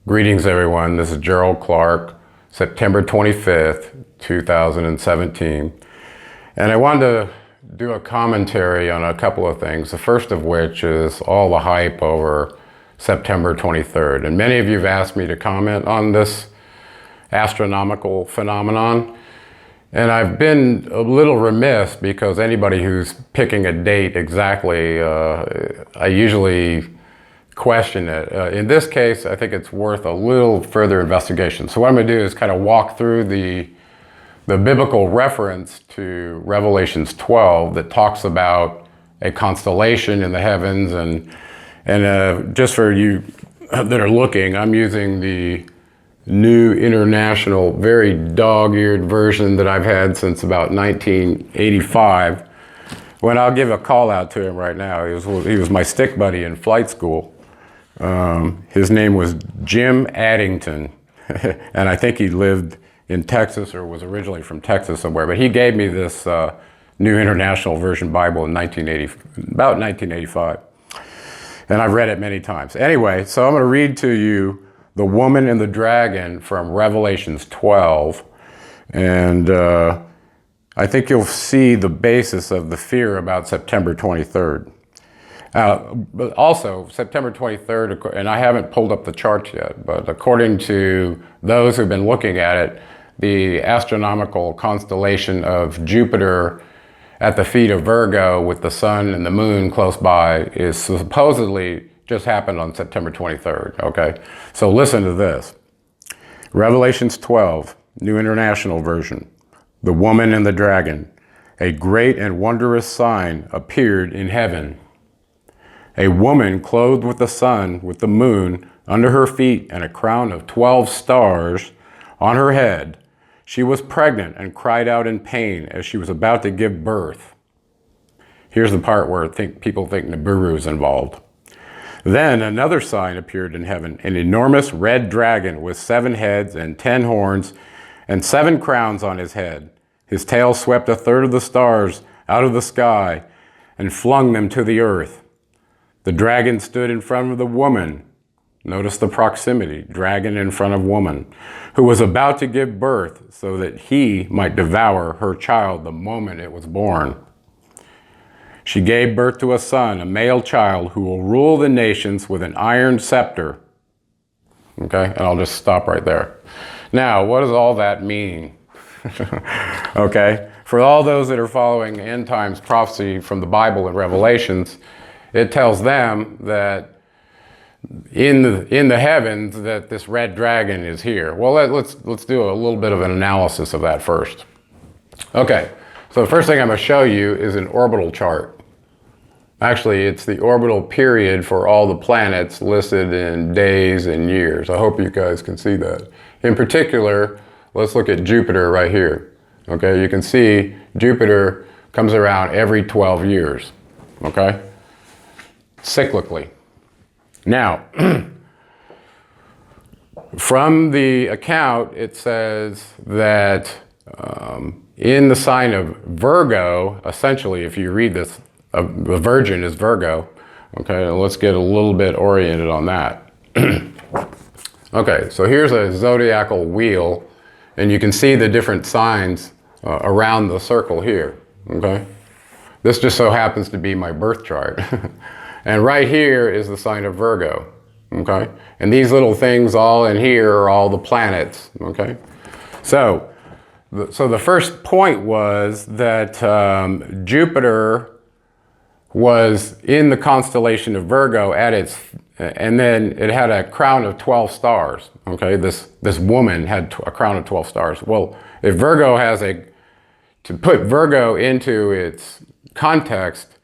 Greetings everyone, this is Gerald Clark, September 25th, 2017. And I wanted to do a commentary on a couple of things, the first of which is all the hype over September 23rd. And many of you have asked me to comment on this astronomical phenomenon. And I've been a little remiss because anybody who's picking a date exactly, I usually question it. In this case, I think it's worth a little further investigation. So what I'm going to do is kind of walk through the biblical reference to Revelations 12 that talks about a constellation in the heavens. And just for you that are looking, I'm using the New International, very dog-eared version that I've had since about 1985. When I'll give a call out to him right now. He was my stick buddy in flight school. His name was Jim Addington, and I think he lived in Texas or was originally from Texas somewhere, but he gave me this New International Version Bible in about 1985, and I've read it many times. Anyway, so I'm going to read to you The Woman and the Dragon from Revelations 12, and I think you'll see the basis of the fear about September 23rd. But also, September 23rd, and I haven't pulled up the charts yet, but according to those who've been looking at it, the astronomical constellation of Jupiter at the feet of Virgo with the sun and the moon close by is supposedly just happened on September 23rd, okay? So listen to this. Revelations 12, New International Version. The Woman and the Dragon. A great and wondrous sign appeared in heaven. A woman clothed with the sun, with the moon under her feet, and a crown of 12 stars on her head. She was pregnant and cried out in pain as she was about to give birth. Here's the part where people think Nibiru is involved. Then another sign appeared in heaven, an enormous red dragon with 7 heads and 10 horns and 7 crowns on his head. His tail swept 1/3 of the stars out of the sky and flung them to the earth. The dragon stood in front of the woman. Notice the proximity, dragon in front of woman, who was about to give birth so that he might devour her child the moment it was born. She gave birth to a son, a male child, who will rule the nations with an iron scepter. Okay, and I'll just stop right there. Now, what does all that mean? Okay, for all those that are following end times prophecy from the Bible and Revelations, it tells them that in the heavens that this red dragon is here. Well, let's do a little bit of an analysis of that first. Okay, so the first thing I'm going to show you is an orbital chart. Actually, it's the orbital period for all the planets listed in days and years. I hope you guys can see that. In particular, let's look at Jupiter right here. Okay, you can see Jupiter comes around every 12 years. Okay? Cyclically. Now, from the account, it says that in the sign of Virgo, essentially, if you read this, the Virgin is Virgo. Okay, let's get a little bit oriented on that. Okay, so here's a zodiacal wheel, and you can see the different signs around the circle here. Okay, this just so happens to be my birth chart. And right here is the sign of Virgo, okay? And these little things all in here are all the planets, okay? So the first point was that Jupiter was in the constellation of Virgo and then it had a crown of 12 stars, okay? This woman had a crown of 12 stars. Well, if Virgo to put Virgo into its context,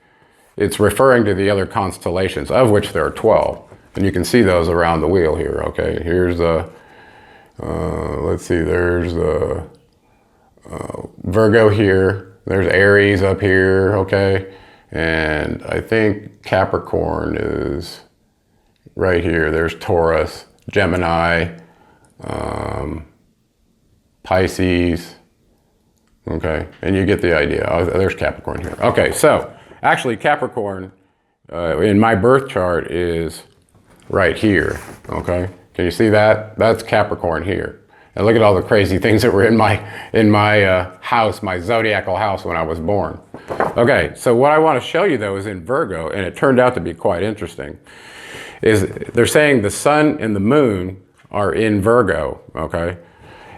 it's referring to the other constellations, of which there are 12. And you can see those around the wheel here, okay? Here's let's see, there's Virgo here. There's Aries up here, okay? And I think Capricorn is right here. There's Taurus, Gemini, Pisces, okay? And you get the idea. Oh, there's Capricorn here. Okay, so actually, Capricorn in my birth chart is right here, okay? Can you see that? That's Capricorn here. And look at all the crazy things that were in my house, my zodiacal house when I was born. Okay, so what I want to show you though is in Virgo, and it turned out to be quite interesting, is they're saying the sun and the moon are in Virgo, okay?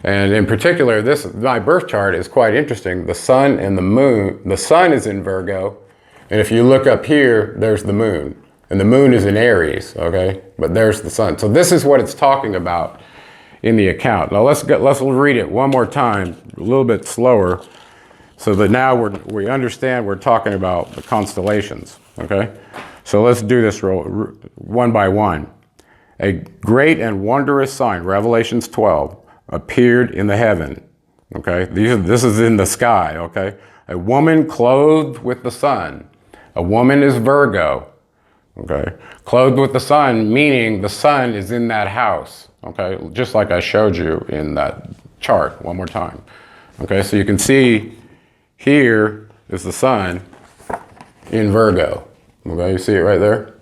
And in particular, my birth chart is quite interesting. The sun and the moon, the sun is in Virgo, and if you look up here, there's the moon. And the moon is in Aries, okay? But there's the sun. So this is what it's talking about in the account. Now let's read it one more time, a little bit slower, so that now we understand we're talking about the constellations, okay? So let's do this one by one. A great and wondrous sign, Revelations 12, appeared in the heaven, okay? This is in the sky, okay? A woman clothed with the sun. A woman is Virgo, okay? Clothed with the sun, meaning the sun is in that house, okay? Just like I showed you in that chart one more time. Okay, so you can see here is the sun in Virgo. Okay, you see it right there?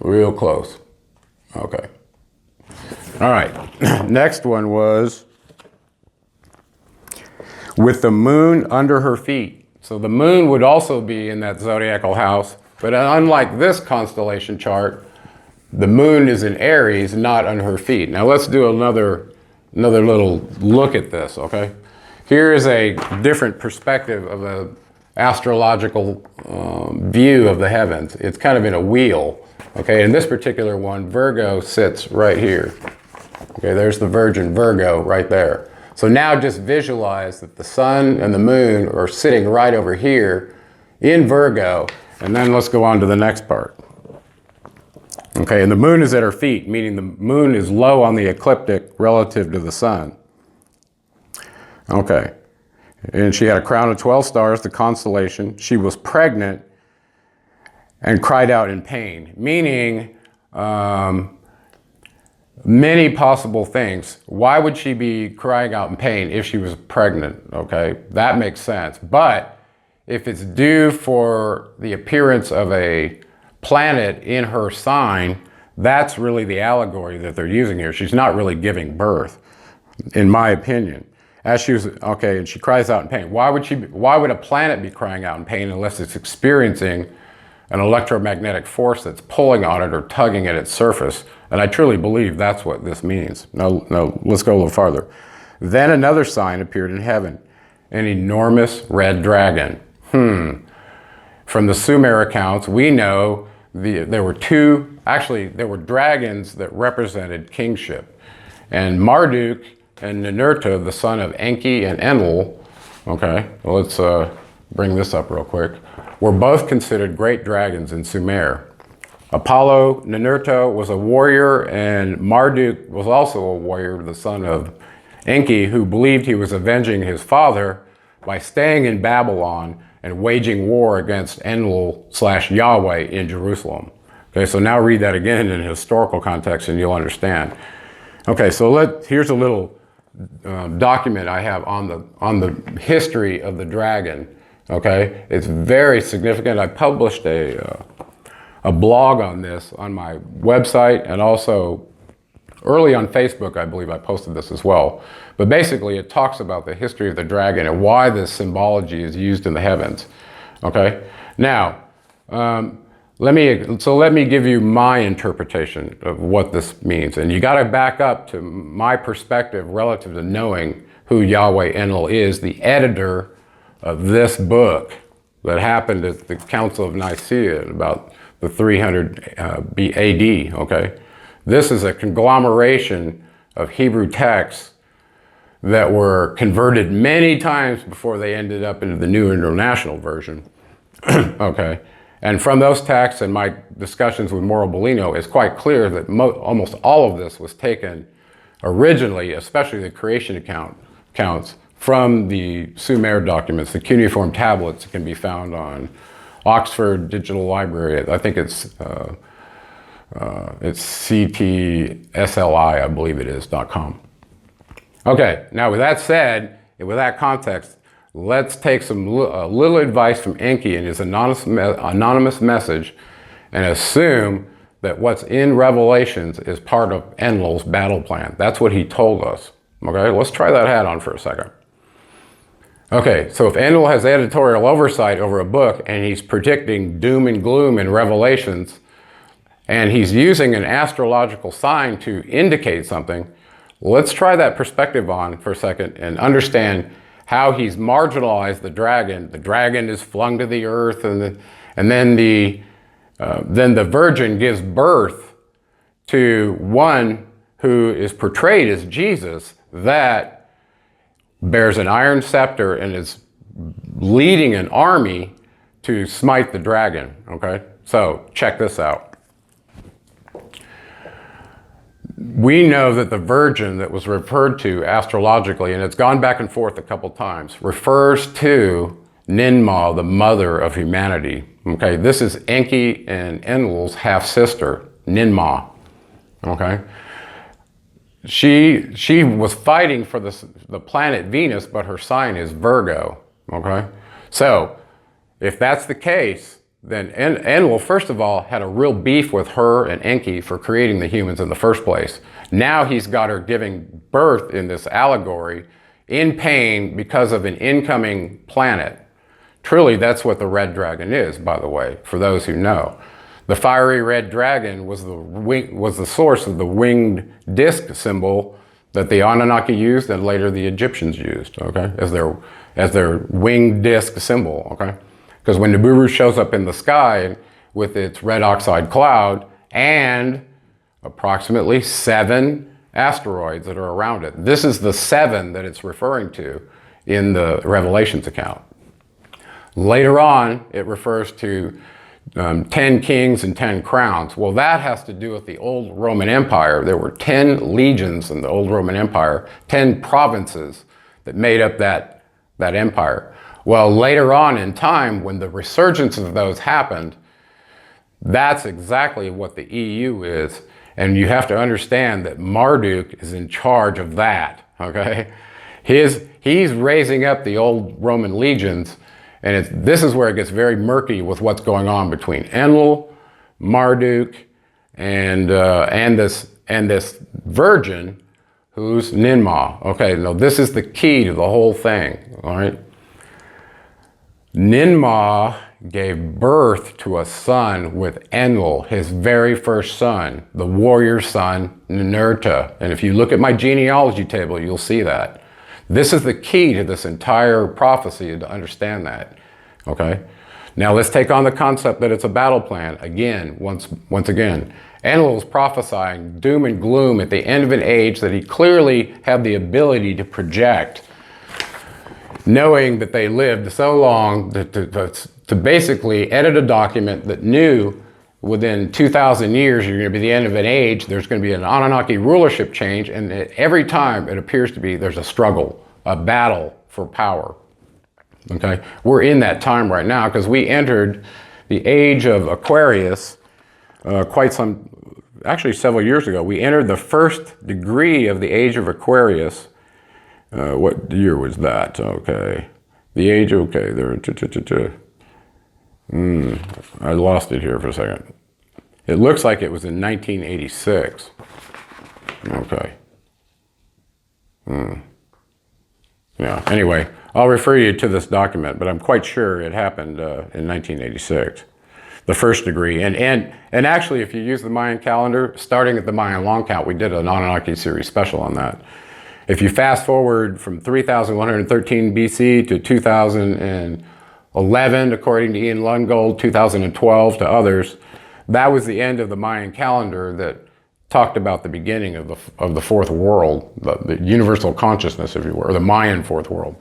Real close. Okay. All right, next one was with the moon under her feet. So the moon would also be in that zodiacal house, but unlike this constellation chart, the moon is in Aries, not under her feet. Now let's do another little look at this, okay? Here is a different perspective of an astrological view of the heavens. It's kind of in a wheel, okay? In this particular one, Virgo sits right here. Okay, there's the Virgin Virgo right there. So now just visualize that the sun and the moon are sitting right over here in Virgo, and then let's go on to the next part. Okay, and the moon is at her feet, meaning the moon is low on the ecliptic relative to the sun. Okay, and she had a crown of 12 stars, the constellation. She was pregnant and cried out in pain, meaning many possible things. Why would she be crying out in pain if she was pregnant? Okay, that makes sense. But if it's due for the appearance of a planet in her sign, that's really the allegory that they're using here. She's not really giving birth, in my opinion. As she was, okay, and she cries out in pain. Why would a planet be crying out in pain unless it's experiencing an electromagnetic force that's pulling on it or tugging at its surface? And I truly believe that's what this means. Now, let's go a little farther. Then another sign appeared in heaven, an enormous red dragon. From the Sumer accounts, we know there were dragons that represented kingship. And Marduk and Ninurta, the son of Enki and Enlil, okay, well, let's bring this up real quick, were both considered great dragons in Sumer. Apollo, Ninurta was a warrior, and Marduk was also a warrior, the son of Enki, who believed he was avenging his father by staying in Babylon and waging war against Enlil/Yahweh in Jerusalem. Okay, so now read that again in a historical context and you'll understand. Okay, so here's a little document I have on the history of the dragon. Okay, it's very significant. I published a blog on this on my website, and also early on Facebook, I believe I posted this as well. But basically it talks about the history of the dragon and why this symbology is used in the heavens. Okay, now let me give you my interpretation of what this means. And you got to back up to my perspective relative to knowing who Yahweh Enlil is, the editor of this book that happened at the Council of Nicaea in about the 300 AD, okay? This is a conglomeration of Hebrew texts that were converted many times before they ended up into the New International Version, okay? And from those texts and my discussions with Mauro Bellino, it's quite clear that almost all of this was taken originally, especially the creation accounts, from the Sumer documents, the cuneiform tablets that can be found on Oxford Digital Library. I think it's CTSLI, I believe it is, .com. Okay, now with that said, and with that context, let's take some little advice from Enki in his anonymous message and assume that what's in Revelations is part of Enlil's battle plan. That's what he told us. Okay, let's try that hat on for a second. Okay, so if Enlil has editorial oversight over a book and he's predicting doom and gloom in Revelations, and he's using an astrological sign to indicate something, let's try that perspective on for a second and understand how he's marginalized the dragon. The dragon is flung to the earth, and then the virgin gives birth to one who is portrayed as Jesus, that bears an iron scepter and is leading an army to smite the dragon. Okay, so check this out. We know that the virgin that was referred to astrologically, and it's gone back and forth a couple times, refers to Ninmah, the mother of humanity. Okay, this is Enki and Enlil's half-sister, Ninmah. Okay, she was fighting for the planet Venus, but her sign is Virgo. Okay, so if that's the case, then Enlil, first of all, had a real beef with her and Enki for creating the humans in the first place. Now he's got her giving birth in this allegory in pain because of an incoming planet. Truly, that's what the red dragon is, by the way, for those who know. The fiery red dragon was the source of the winged disc symbol that the Anunnaki used and later the Egyptians used, okay, as their winged disc symbol, okay? Because when Nibiru shows up in the sky with its red oxide cloud and approximately 7 asteroids that are around it, this is the 7 that it's referring to in the Revelations account. Later on, it refers to 10 kings and 10 crowns. Well, that has to do with the old Roman Empire. There were 10 legions in the old Roman Empire, 10 provinces that made up that empire. Well, later on in time, when the resurgence of those happened, that's exactly what the EU is. And you have to understand that Marduk is in charge of that, okay? He's raising up the old Roman legions, and this is where it gets very murky with what's going on between Enlil, Marduk, and this virgin who's Ninmah. Okay, now this is the key to the whole thing, all right? Ninmah gave birth to a son with Enlil, his very first son, the warrior son, Ninurta. And if you look at my genealogy table, you'll see that. This is the key to this entire prophecy to understand that, okay? Now let's take on the concept that it's a battle plan. Again, once again, Enlil is prophesying doom and gloom at the end of an age that he clearly had the ability to project, knowing that they lived so long to basically edit a document that knew within 2,000 years you're going to be the end of an age, there's going to be an Anunnaki rulership change, and every time it appears to be there's a struggle, a battle for power. Okay, we're in that time right now because we entered the age of Aquarius actually several years ago. We entered the first degree of the age of Aquarius. What year was that? Okay. The age, okay. I lost it here for a second. It looks like it was in 1986. Okay. Yeah, anyway, I'll refer you to this document, but I'm quite sure it happened in 1986. The first degree. And actually, if you use the Mayan calendar, starting at the Mayan long count, we did an Anunnaki series special on that. If you fast forward from 3113 BC to 2011, according to Ian Lungold, 2012 to others, that was the end of the Mayan calendar that talked about the beginning of the fourth world, the universal consciousness, if you will, or the Mayan fourth world.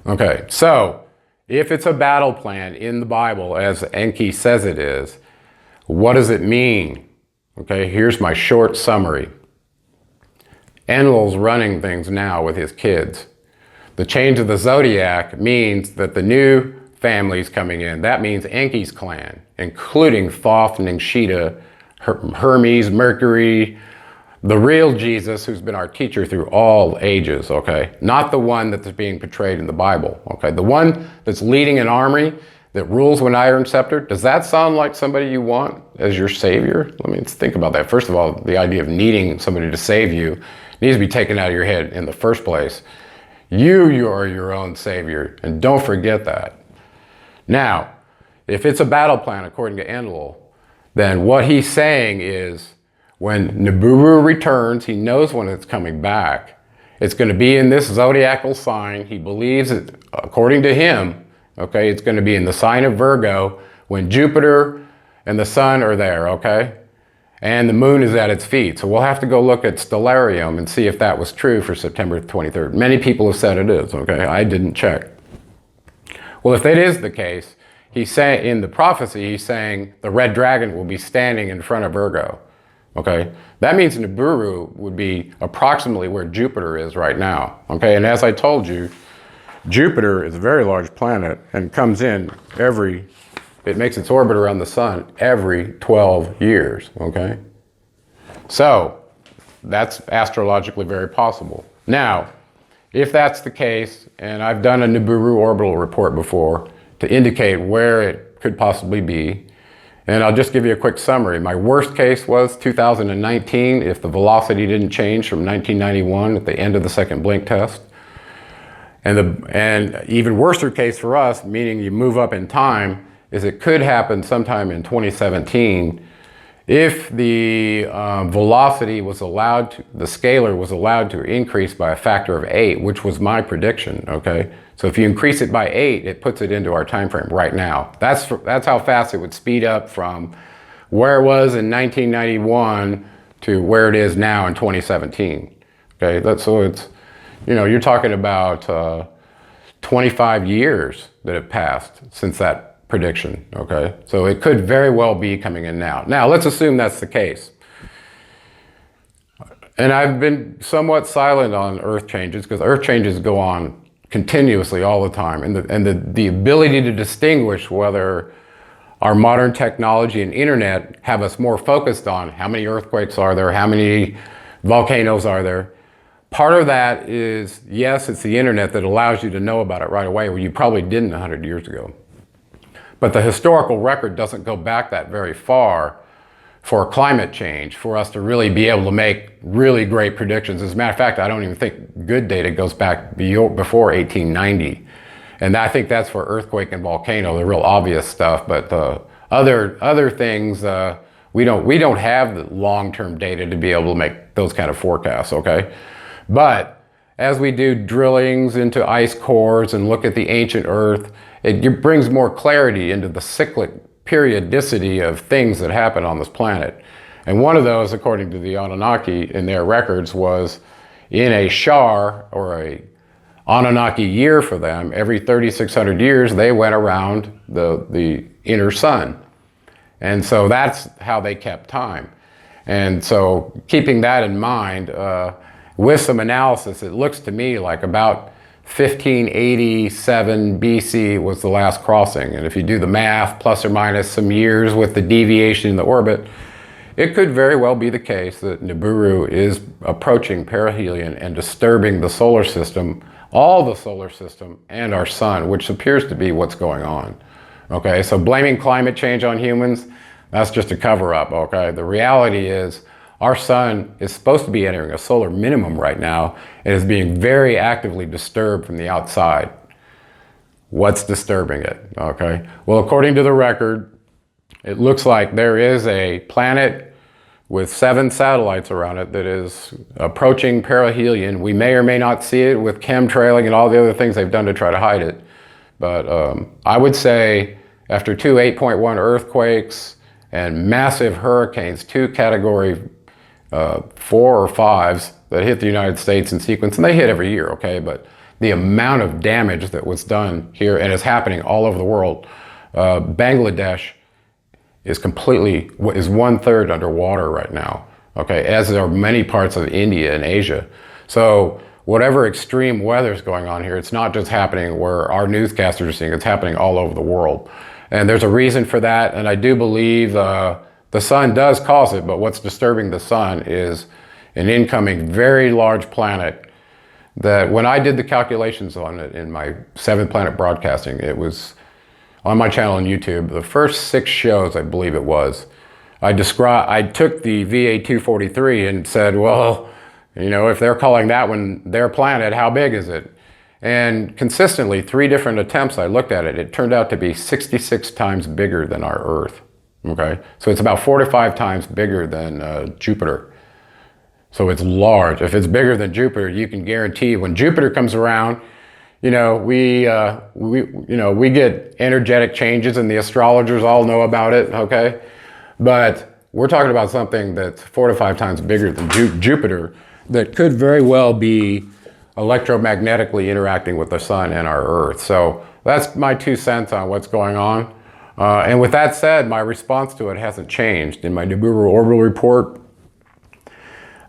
Okay, so if it's a battle plan in the Bible, as Enki says it is, what does it mean? Okay, here's my short summary. Enlil's running things now with his kids. The change of the zodiac means that the new family's coming in. That means Enki's clan, including Thoth-Ningishzidda, Hermes, Mercury, the real Jesus who's been our teacher through all ages, okay? Not the one that's being portrayed in the Bible, okay? The one that's leading an army that rules with an iron scepter. Does that sound like somebody you want as your savior? Let me think about that. First of all, the idea of needing somebody to save you needs to be taken out of your head in the first place. You are your own savior, and don't forget that. Now, if it's a battle plan according to Enlil, then what he's saying is when Nibiru returns, he knows when it's coming back. It's going to be in this zodiacal sign. He believes it, according to him, okay, it's going to be in the sign of Virgo when Jupiter and the sun are there, okay? And the moon is at its feet. So we'll have to go look at Stellarium and see if that was true for September 23rd. Many people have said it is, okay? I didn't check. Well, if that is the case, he's saying in the prophecy, he's saying the red dragon will be standing in front of Virgo, okay? That means Nibiru would be approximately where Jupiter is right now, okay? And as I told you, Jupiter is a very large planet and comes in it makes its orbit around the sun every 12 years, okay? So that's astrologically very possible. Now, if that's the case, and I've done a Nibiru orbital report before to indicate where it could possibly be, and I'll just give you a quick summary. My worst case was 2019 if the velocity didn't change from 1991 at the end of the second blink test. And even worser case for us, meaning you move up in time, is it could happen sometime in 2017 if the velocity was allowed to, the scalar was allowed to increase by a factor of 8, which was my prediction, okay? So if you increase it by 8, it puts it into our time frame right now. That's how fast it would speed up from where it was in 1991 to where it is now in 2017, okay? So it's, you know, you're talking about 25 years that have passed since that prediction, okay? So it could very well be coming in now. Now, let's assume that's the case. And I've been somewhat silent on Earth changes because Earth changes go on continuously all the time. And the ability to distinguish whether our modern technology and internet have us more focused on how many earthquakes are there, how many volcanoes are there. Part of that is, yes, it's the internet that allows you to know about it right away, where you probably didn't 100 years ago. But the historical record doesn't go back that very far for climate change, for us to really be able to make really great predictions. As a matter of fact, I don't even think good data goes back before 1890. And I think that's for earthquake and volcano, the real obvious stuff. But other things, we don't have the long-term data to be able to make those kind of forecasts, okay? But as we do drillings into ice cores and look at the ancient Earth, it brings more clarity into the cyclic periodicity of things that happen on this planet. And one of those, according to the Anunnaki in their records, was in a Shar, or a Anunnaki year for them, every 3,600 years they went around the inner sun. And so that's how they kept time. And so keeping that in mind, with some analysis, it looks to me like about 1587 BC was the last crossing. And if you do the math, plus or minus some years with the deviation in the orbit, it could very well be the case that Nibiru is approaching perihelion and disturbing the solar system, all the solar system, and our sun, which appears to be what's going on. Okay, so blaming climate change on humans, that's just a cover-up, okay? The reality is, our sun is supposed to be entering a solar minimum right now and is being very actively disturbed from the outside. What's disturbing it, okay? Well, according to the record, it looks like there is a planet with 7 satellites around it that is approaching perihelion. We may or may not see it with chemtrailing and all the other things they've done to try to hide it. But I would say after 2 8.1 earthquakes and massive hurricanes, 2 category 4 or 5s that hit the United States in sequence, and they hit every year, okay? But the amount of damage that was done here, and is happening all over the world. Bangladesh is 1/3 underwater right now, okay? As are many parts of India and Asia. So whatever extreme weather is going on here, it's not just happening where our newscasters are seeing, it's happening all over the world. And there's a reason for that, and I do believe the sun does cause it, but what's disturbing the sun is an incoming very large planet that when I did the calculations on it in my 7 planet broadcasting, it was on my channel on YouTube, the first 6 shows, I believe it was, I took the VA-243 and said, well, you know, if they're calling that one their planet, how big is it? And consistently, 3 different attempts I looked at it, it turned out to be 66 times bigger than our Earth, okay? So it's about 4 to 5 times bigger than Jupiter. So it's large. If it's bigger than Jupiter, you can guarantee when Jupiter comes around, you know, we get energetic changes, and the astrologers all know about it, okay? But we're talking about something that's 4 to 5 times bigger than Jupiter that could very well be electromagnetically interacting with the sun and our Earth. So that's my 2 cents on what's going on. And with that said, my response to it hasn't changed. In my Nibiru orbital report,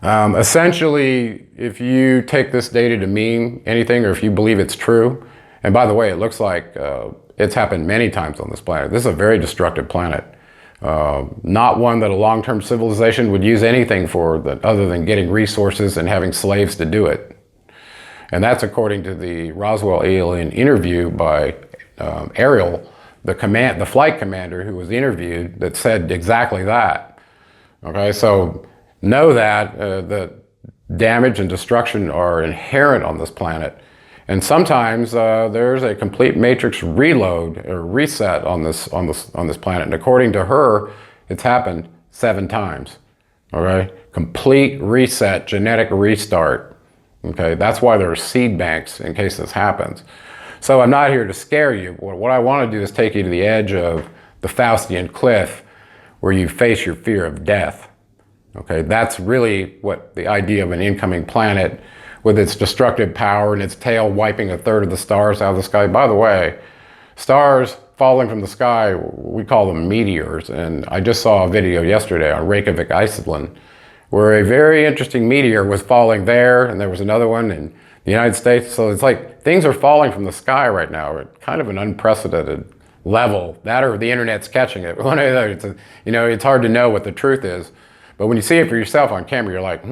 essentially, if you take this data to mean anything, or if you believe it's true, and by the way, it looks like it's happened many times on this planet. This is a very destructive planet. Not one that a long-term civilization would use anything for other than getting resources and having slaves to do it. And that's according to the Roswell alien interview by Ariel, the flight commander who was interviewed, that said exactly that. Okay, so know that the damage and destruction are inherent on this planet. And sometimes there's a complete matrix reload or reset on this planet. And according to her, it's happened 7 times. Okay, complete reset, genetic restart. Okay, that's why there are seed banks in case this happens. So I'm not here to scare you. What I want to do is take you to the edge of the Faustian cliff, where you face your fear of death. Okay, that's really what the idea of an incoming planet with its destructive power and its tail wiping 1/3 of the stars out of the sky. By the way, stars falling from the sky, we call them meteors. And I just saw a video yesterday on Reykjavik, Iceland, where a very interesting meteor was falling there, and there was another one in the United States. So it's like things are falling from the sky right now at kind of an unprecedented level. That or the internet's catching it. One or the other. You know, it's hard to know what the truth is. But when you see it for yourself on camera, you're like,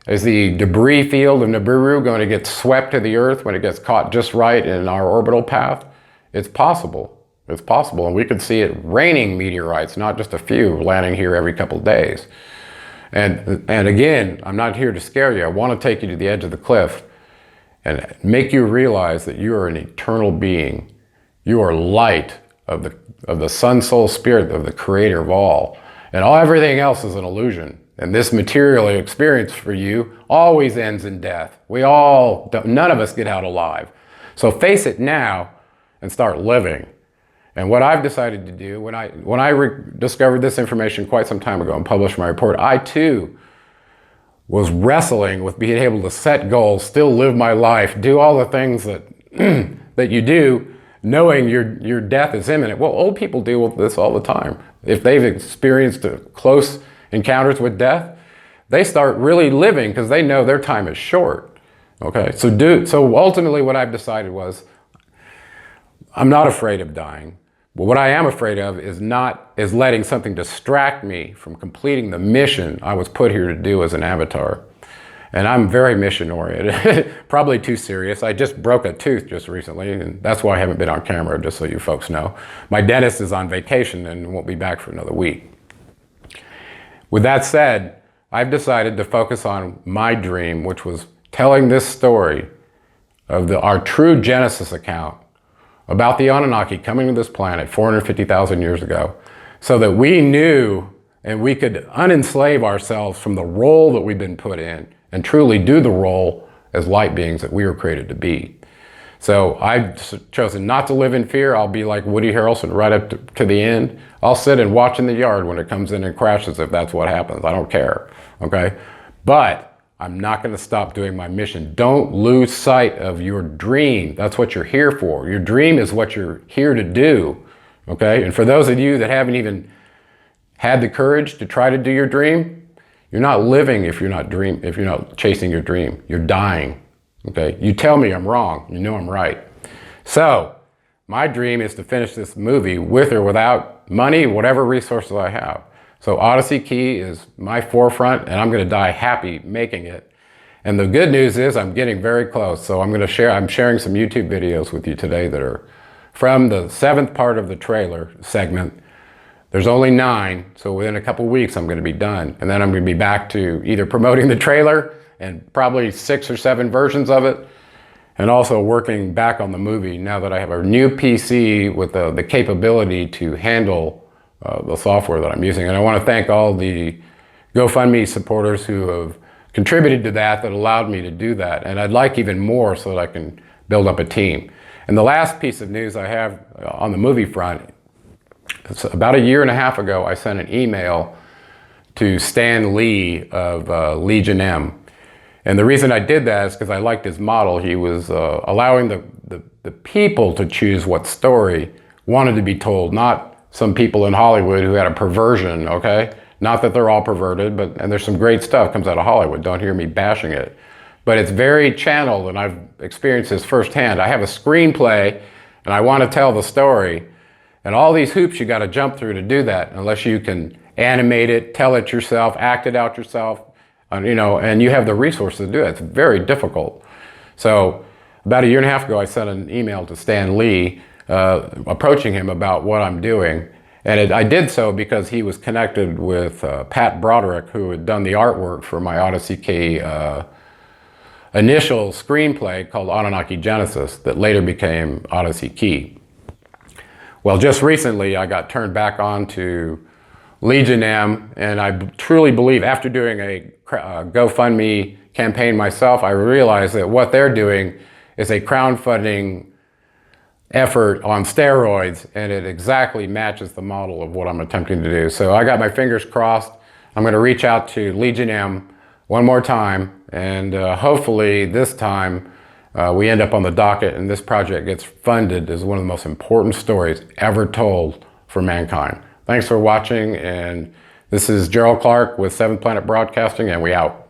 is the debris field of Nibiru going to get swept to the Earth when it gets caught just right in our orbital path? It's possible. It's possible. And we could see it raining meteorites, not just a few, landing here every couple of days. And again, I'm not here to scare you. I want to take you to the edge of the cliff and make you realize that you are an eternal being. You are light of the sun, soul, spirit of the creator of all. And everything else is an illusion. And this material experience for you always ends in death. None of us get out alive. So face it now and start living. And what I've decided to do, when I discovered this information quite some time ago and published my report, I too was wrestling with being able to set goals, still live my life, do all the things that that you do, knowing your death is imminent. Well, old people deal with this all the time. If they've experienced close encounters with death, they start really living because they know their time is short. Okay, so ultimately what I've decided was, I'm not afraid of dying. But what I am afraid of is letting something distract me from completing the mission I was put here to do as an avatar. And I'm very mission oriented, probably too serious. I just broke a tooth just recently, and that's why I haven't been on camera, just so you folks know. My dentist is on vacation and won't be back for another week. With that said, I've decided to focus on my dream, which was telling this story of our true Genesis account about the Anunnaki coming to this planet 450,000 years ago, so that we knew and we could unenslave ourselves from the role that we've been put in and truly do the role as light beings that we were created to be. So I've chosen not to live in fear. I'll be like Woody Harrelson right up to the end. I'll sit and watch in the yard when it comes in and crashes if that's what happens. I don't care, okay? But I'm not going to stop doing my mission. Don't lose sight of your dream. That's what you're here for. Your dream is what you're here to do, okay? And for those of you that haven't even had the courage to try to do your dream, you're not living if you're not chasing your dream. You're dying, okay? You tell me I'm wrong. You know I'm right. So my dream is to finish this movie with or without money, whatever resources I have. So Odyssey Key is my forefront, and I'm going to die happy making it. And the good news is I'm getting very close. So I'm sharing some YouTube videos with you today that are from the 7th part of the trailer segment. There's only 9, so within a couple weeks I'm going to be done. And then I'm going to be back to either promoting the trailer and probably 6 or 7 versions of it, and also working back on the movie now that I have a new PC with the capability to handle the software that I'm using. And I want to thank all the GoFundMe supporters who have contributed to that allowed me to do that. And I'd like even more so that I can build up a team. And the last piece of news I have on the movie front, it's about 1.5 years ago, I sent an email to Stan Lee of Legion M. And the reason I did that is because I liked his model. He was allowing the people to choose what story wanted to be told, not some people in Hollywood who had a perversion, okay? Not that they're all perverted, and there's some great stuff comes out of Hollywood. Don't hear me bashing it. But it's very channeled, and I've experienced this firsthand. I have a screenplay, and I want to tell the story. And all these hoops you got to jump through to do that, unless you can animate it, tell it yourself, act it out yourself, and you have the resources to do it. It's very difficult. So about 1.5 years ago, I sent an email to Stan Lee, approaching him about what I'm doing. And I did so because he was connected with Pat Broderick, who had done the artwork for my Odyssey K initial screenplay called Anunnaki Genesis that later became Odyssey Key. Well, just recently I got turned back on to Legion M, and I truly believe after doing a GoFundMe campaign myself, I realized that what they're doing is a crowdfunding effort on steroids, and it exactly matches the model of what I'm attempting to do. So I got my fingers crossed. I'm going to reach out to Legion M one more time, and hopefully this time we end up on the docket and this project gets funded as one of the most important stories ever told for mankind. Thanks for watching, and this is Gerald Clark with 7th Planet Broadcasting, and we out.